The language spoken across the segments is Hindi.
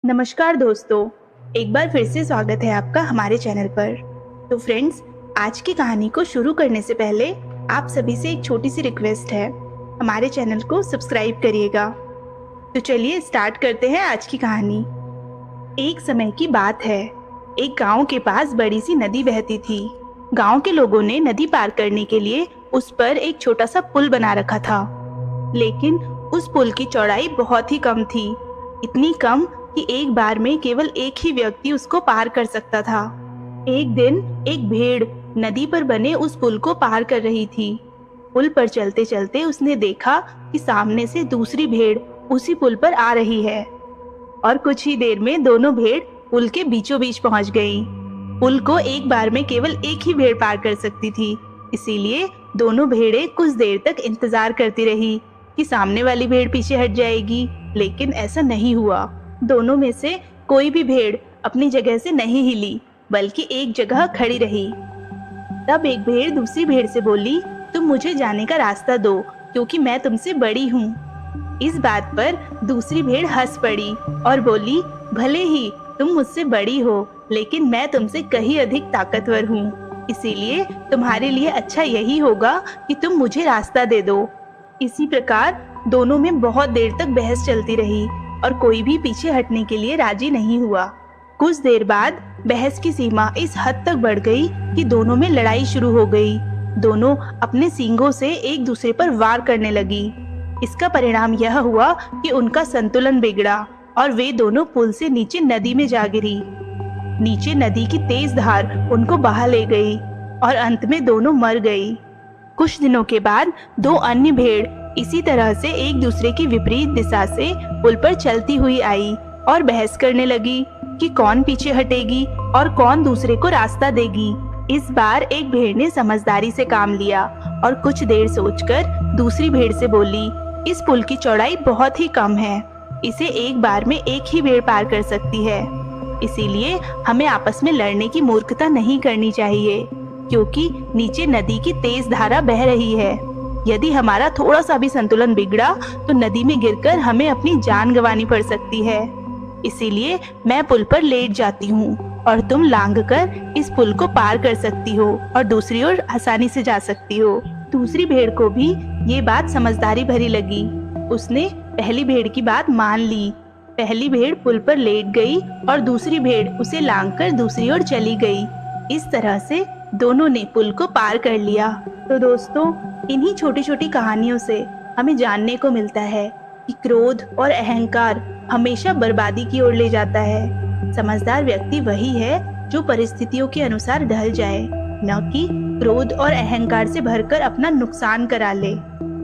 नमस्कार दोस्तों, एक बार फिर से स्वागत है आपका हमारे चैनल पर। तो फ्रेंड्स, आज की कहानी को शुरू करने से पहले आप सभी से एक छोटी सी रिक्वेस्ट है, हमारे चैनल को सब्सक्राइब करिएगा। तो चलिए स्टार्ट करते हैं आज की कहानी। एक समय की बात है, एक गांव के पास बड़ी सी नदी बहती थी। गांव के लोगों ने नदी पार करने के लिए उस पर एक छोटा सा पुल बना रखा था, लेकिन उस पुल की चौड़ाई बहुत ही कम थी, इतनी कम कि एक बार में केवल एक ही व्यक्ति उसको पार कर सकता था। एक दिन एक भेड़ नदी पर बने उस पुल को पार कर रही थी। पुल पर चलते चलते उसने देखा कि सामने से दूसरी भेड़ उसी पुल पर आ रही है और कुछ ही देर में दोनों भेड़ पुल के बीचों बीच पहुंच गई। पुल को एक बार में केवल एक ही भेड़ पार कर सकती थी, इसीलिए दोनों भेड़ें कुछ देर तक इंतजार करती रही कि सामने वाली भेड़ पीछे हट जाएगी, लेकिन ऐसा नहीं हुआ। दोनों में से कोई भी भेड़ अपनी जगह से नहीं हिली, बल्कि एक जगह खड़ी रही। तब एक भेड़ दूसरी भेड़ से बोली, तुम मुझे जाने का रास्ता दो, क्योंकि मैं तुमसे बड़ी हूँ। इस बात पर दूसरी भेड़ हंस पड़ी और बोली, भले ही तुम मुझसे बड़ी हो, लेकिन मैं तुमसे कहीं अधिक ताकतवर हूँ, इसीलिए तुम्हारे लिए अच्छा यही होगा कि तुम मुझे रास्ता दे दो। इसी प्रकार दोनों में बहुत देर तक बहस चलती रही और कोई भी पीछे हटने के लिए राजी नहीं हुआ। कुछ देर बाद बहस की सीमा इस हद तक बढ़ गई कि दोनों में लड़ाई शुरू हो गई। दोनों अपने सींगों से एक दूसरे पर वार करने लगी। इसका परिणाम यह हुआ कि उनका संतुलन बिगड़ा और वे दोनों पुल से नीचे नदी में जा गिरी। नीचे नदी की तेज धार उनको बहा ले गई और अंत में दोनों मर गई। कुछ दिनों के बाद दो अन्य भेड़ इसी तरह से एक दूसरे की विपरीत दिशा से पुल पर चलती हुई आई और बहस करने लगी कि कौन पीछे हटेगी और कौन दूसरे को रास्ता देगी। इस बार एक भेड़ ने समझदारी से काम लिया और कुछ देर सोचकर दूसरी भेड़ से बोली, इस पुल की चौड़ाई बहुत ही कम है, इसे एक बार में एक ही भेड़ पार कर सकती है, इसीलिए हमें आपस में लड़ने की मूर्खता नहीं करनी चाहिए, क्योंकि नीचे नदी की तेज धारा बह रही है। यदि हमारा थोड़ा सा भी संतुलन बिगड़ा तो नदी में गिरकर हमें अपनी जान गंवानी पड़ सकती है। इसीलिए मैं पुल पर लेट जाती हूँ और तुम लांघकर इस पुल को पार कर सकती हो और दूसरी ओर आसानी से जा सकती हो। दूसरी भेड़ को भी ये बात समझदारी भरी लगी। उसने पहली भेड़ की बात मान ली। पहली भेड़ पुल पर लेट गई और दूसरी भेड़ उसे लांघकर दूसरी ओर चली गई। इस तरह से दोनों ने पुल को पार कर लिया। तो दोस्तों, इन्हीं छोटी छोटी कहानियों से हमें जानने को मिलता है कि क्रोध और अहंकार हमेशा बर्बादी की ओर ले जाता है। समझदार व्यक्ति वही है जो परिस्थितियों के अनुसार ढल जाए, न कि क्रोध और अहंकार से भरकर अपना नुकसान करा ले।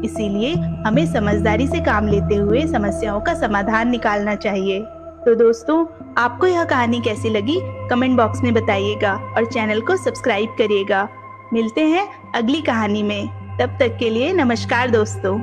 इसीलिए हमें समझदारी से काम लेते हुए समस्याओं का समाधान निकालना चाहिए। तो दोस्तों, आपको यह कहानी कैसी लगी कमेंट बॉक्स में बताइएगा और चैनल को सब्सक्राइब करिएगा। मिलते हैं अगली कहानी में, तब तक के लिए नमस्कार दोस्तों।